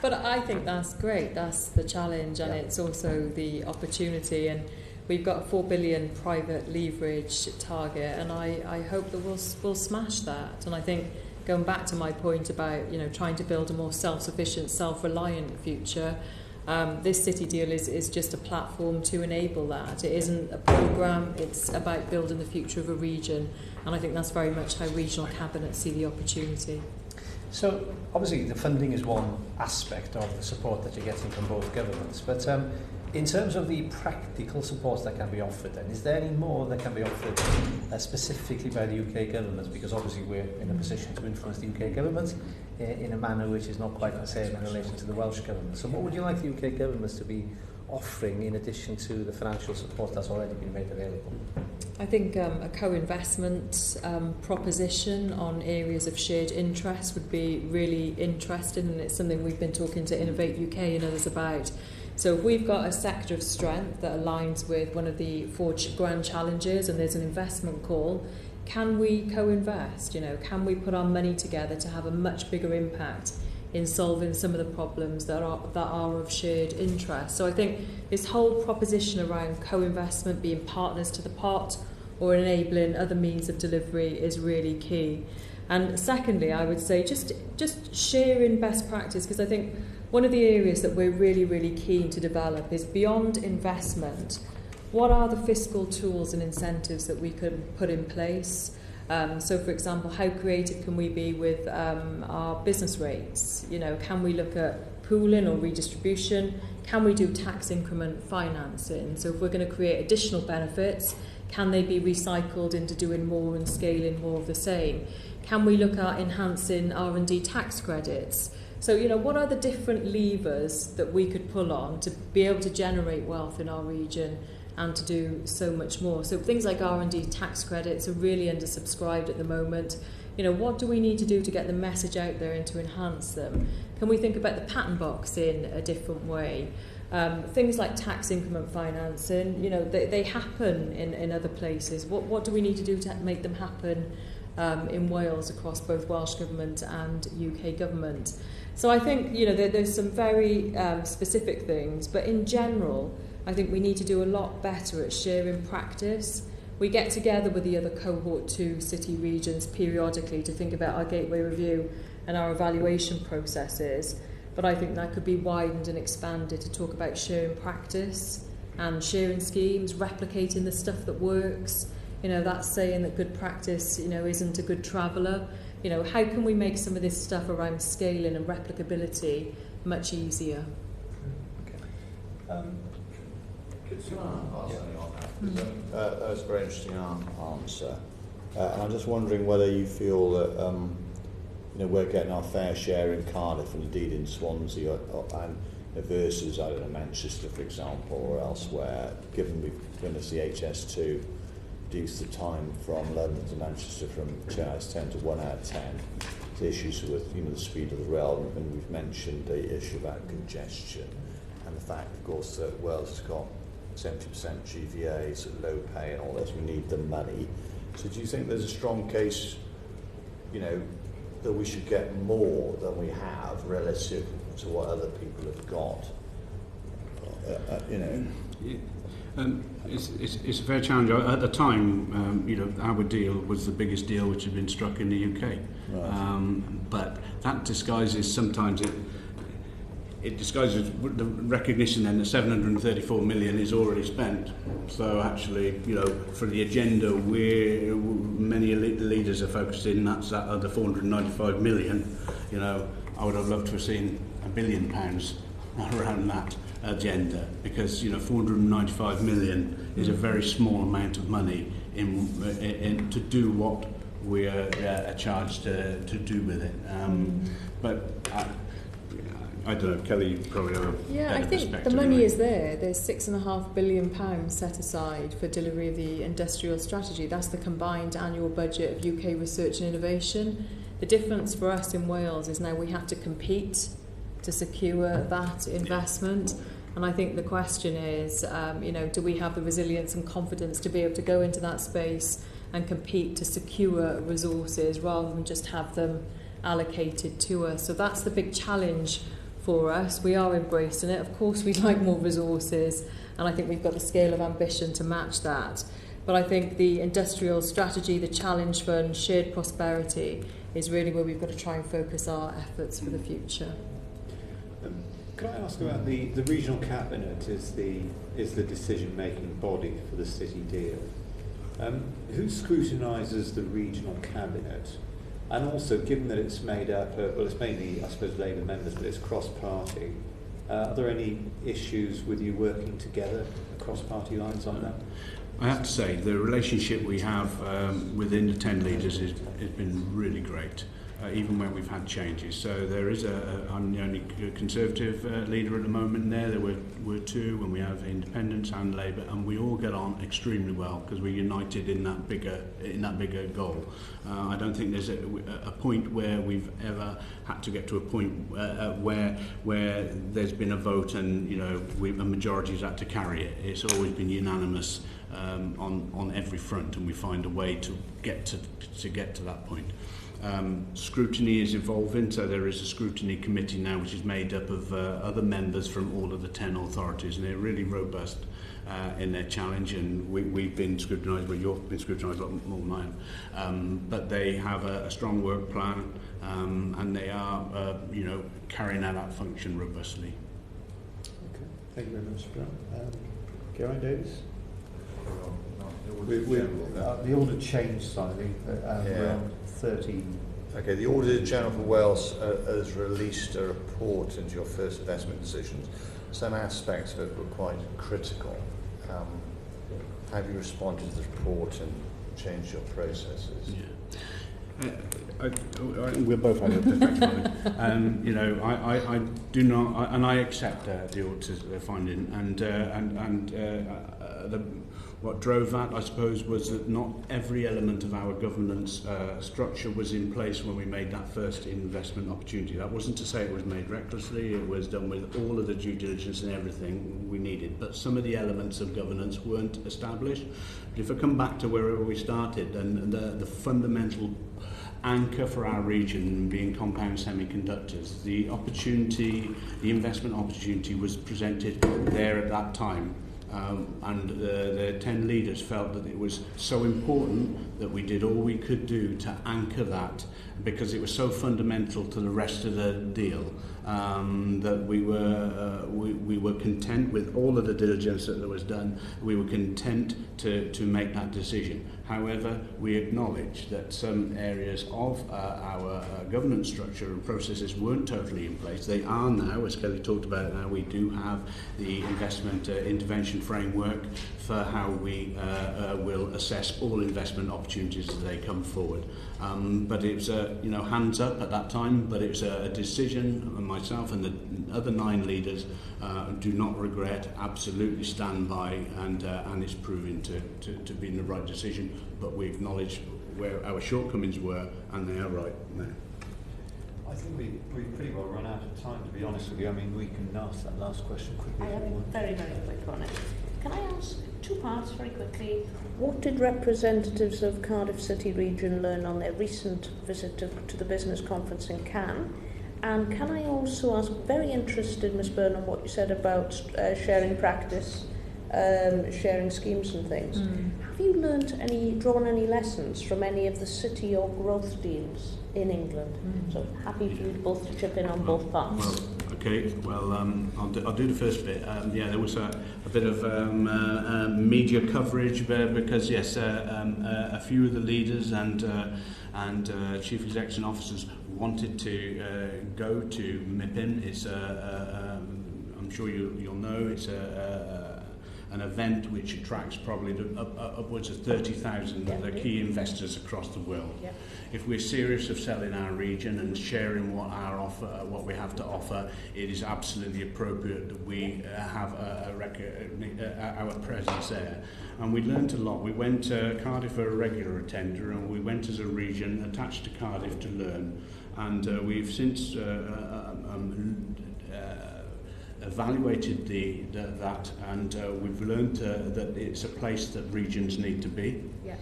But I think that's great. That's the challenge, and it's also the opportunity. And we've got a 4 billion private leverage target, and I hope that we'll smash that. And I think, going back to my point about trying to build a more self-sufficient, self-reliant future, this city deal is just a platform to enable that. It isn't a programme. It's about building the future of a region, and I think that's very much how regional cabinets see the opportunity. So obviously the funding is one aspect of the support that you're getting from both governments, but in terms of the practical support that can be offered, then is there any more that can be offered specifically by the UK government? Because obviously we're in a position to influence the UK government in a manner which is not quite the same in relation to the Welsh government. So what would you like the UK government to be offering in addition to the financial support that's already been made available? I think a co-investment proposition on areas of shared interest would be really interesting, and it's something we've been talking to Innovate UK and others about. So if we've got a sector of strength that aligns with one of the 4 grand challenges and there's an investment call, can we co-invest? Can we put our money together to have a much bigger impact in solving some of the problems that are of shared interest? So I think this whole proposition around co-investment, being partners to the pot or enabling other means of delivery, is really key. And secondly, I would say just sharing best practice, because I think one of the areas that we're really, really keen to develop is beyond investment. What are the fiscal tools and incentives that we can put in place? So, for example, how creative can we be with our business rates? You know, can we look at pooling or redistribution? Can we do tax increment financing? So if we're going to create additional benefits, can they be recycled into doing more and scaling more of the same? Can we look at enhancing R&D tax credits? So, you know, what are the different levers that we could pull on to be able to generate wealth in our region and to do so much more? So things like R&D tax credits are really undersubscribed at the moment. You know, what do we need to do to get the message out there and to enhance them? Can we think about the patent box in a different way? Things like tax increment financing, you know, they happen in other places. What do we need to do to make them happen in Wales across both Welsh Government and UK Government? So I think, you know, there's some very specific things, but in general, I think we need to do a lot better at sharing practice. We get together with the other cohort 2 city regions periodically to think about our gateway review and our evaluation processes, but I think that could be widened and expanded to talk about sharing practice and sharing schemes, replicating the stuff that works. You know, that's saying that good practice, you know, isn't a good traveller. You know, how can we make some of this stuff around scaling and replicability much easier? Okay. That was a very interesting answer. And I'm just wondering whether you feel that you know, we're getting our fair share in Cardiff and indeed in Swansea and versus, I don't know, Manchester, for example, or elsewhere, given we've witnessed the HS2 reduce the time from London to Manchester from 2 hours 10 to 1 hour 10. The issues with, you know, the speed of the rail, and we've mentioned the issue about congestion and the fact, of course, that Wales has got 70% GVA, so low pay and all this. We need the money. So do you think there's a strong case, you know, that we should get more than we have relative to what other people have got? You know. It's a fair challenge. At the time, you know, our deal was the biggest deal which had been struck in the UK. Right. But that disguises sometimes it disguises the recognition then that 734 million is already spent. So actually, you know, for the agenda, many leaders are focusing, that's that other 495 million. You know, I would have loved to have seen £1 billion around that agenda, because, you know, 495 million is a very small amount of money in to do what we are charged to do with it. But I don't know, Kelly, you probably have a better perspective. I think the money is there. There's £6.5 billion set aside for delivery of the industrial strategy. That's the combined annual budget of UK research and innovation. The difference for us in Wales is now we have to compete to secure that investment. And I think the question is, you know, do we have the resilience and confidence to be able to go into that space and compete to secure resources rather than just have them allocated to us? So that's the big challenge for us. We are embracing it. Of course, we'd like more resources, and I think we've got the scale of ambition to match that. But I think the industrial strategy, the challenge fund, shared prosperity is really where we've got to try and focus our efforts for the future. Can I ask about the regional cabinet is the decision-making body for the city deal? Who scrutinises the regional cabinet? And also, given that it's made up of, well, it's mainly, I suppose, Labour members, but it's cross-party, are there any issues with you working together across party lines on that? I have to say, the relationship we have within the 10 leaders has been really great, even when we've had changes. So there is I'm the only Conservative leader at the moment there. There were two, and we have Independents and Labour, and we all get on extremely well because we're united in that bigger goal. I don't think there's a point where we've ever had to get to a point where there's been a vote and, you know, a majority's had to carry it. It's always been unanimous on every front, and we find a way to get to that point. Scrutiny is evolving, so there is a Scrutiny Committee now which is made up of other members from all of the 10 authorities, and they're really robust. in their challenge, and we've been scrutinised, well, you've been scrutinised a lot more than I am, but they have a strong work plan, and they are, carrying out that function robustly. Okay, thank you very much, Brian. Geraint Davis? The Auditor changed slightly, around 30. Okay, the Auditor General for Wales has released a report into your first investment decisions. Some aspects of it were quite critical. Have you responded to the report and changed your processes? Yeah. We're both had a I do not, and I accept the auditor's finding, what drove that, I suppose, was that not every element of our governance structure was in place when we made that first investment opportunity. That wasn't to say it was made recklessly, it was done with all of the due diligence and everything we needed, but some of the elements of governance weren't established. But if I come back to wherever we started, and the fundamental anchor for our region being compound semiconductors, the investment opportunity was presented there at that time. And the 10 leaders felt that it was so important that we did all we could do to anchor that, because it was so fundamental to the rest of the deal, that we were content with all of the diligence that was done. We were content to make that decision. However, we acknowledge that some areas of our governance structure and processes weren't totally in place. They are now, as Kelly talked about now. We do have the investment intervention framework for how we will assess all investment opportunities as they come forward. But it was hands up at that time, but it was a decision, and myself and the other 9 leaders do not regret, absolutely stand by, and it's proving to be the right decision, but we acknowledge where our shortcomings were, and they are right now. I think we've pretty well run out of time, to be honest with you. I mean, we can ask that last question quickly. I have a very, very quick one. Can I ask 2 parts very quickly? What did representatives of Cardiff City region learn on their recent visit to the business conference in Cannes? And can I also ask, very interested, Ms Burnham, what you said about sharing practice, sharing schemes and things. Have you drawn any lessons from any of the city or growth deals in England? So happy for you both to chip in on both parts. Well, okay. Well, I'll do the first bit. There was a bit of media coverage because yes, a few of the leaders and chief execs and officers wanted to go to MIPIM. It's I'm sure you'll know it's an event which attracts probably upwards of 30,000 of the key investors across the world. Yep. If we're serious of selling our region and sharing what we have to offer, it is absolutely appropriate that we have our presence there. And we learnt a lot. We went to Cardiff for a regular attender, and we went as a region attached to Cardiff to learn. And we've since evaluated that, and we've learned that it's a place that regions need to be. Yeah.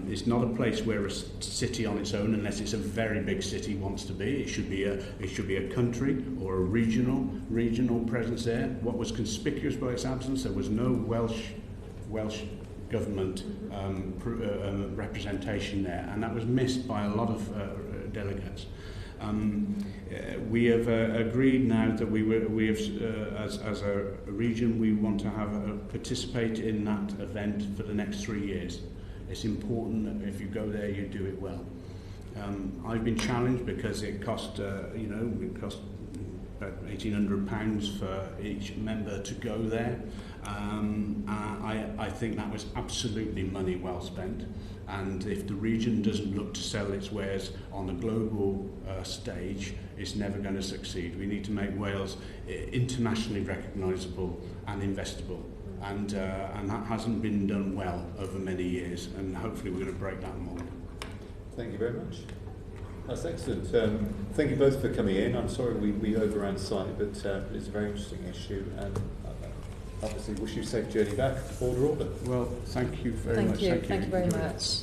It's not a place where a city on its own, unless it's a very big city, wants to be. It should be a country or a regional presence there. What was conspicuous by its absence, there was no Welsh government representation there, and that was missed by a lot of delegates. We have agreed now that we have, as a region, we want to participate in that event for the next 3 years. It's important that if you go there, you do it well. I've been challenged because it cost about £1,800 for each member to go there. I think that was absolutely money well spent. And if the region doesn't look to sell its wares on a global stage, it's never going to succeed. We need to make Wales internationally recognisable and investable. And that hasn't been done well over many years, and hopefully we're going to break that mold. Thank you very much. That's excellent. Thank you both for coming in. I'm sorry we overran slightly, but it's a very interesting issue, and obviously wish you a safe journey back. Order. Well, thank you very much. Thank you very much.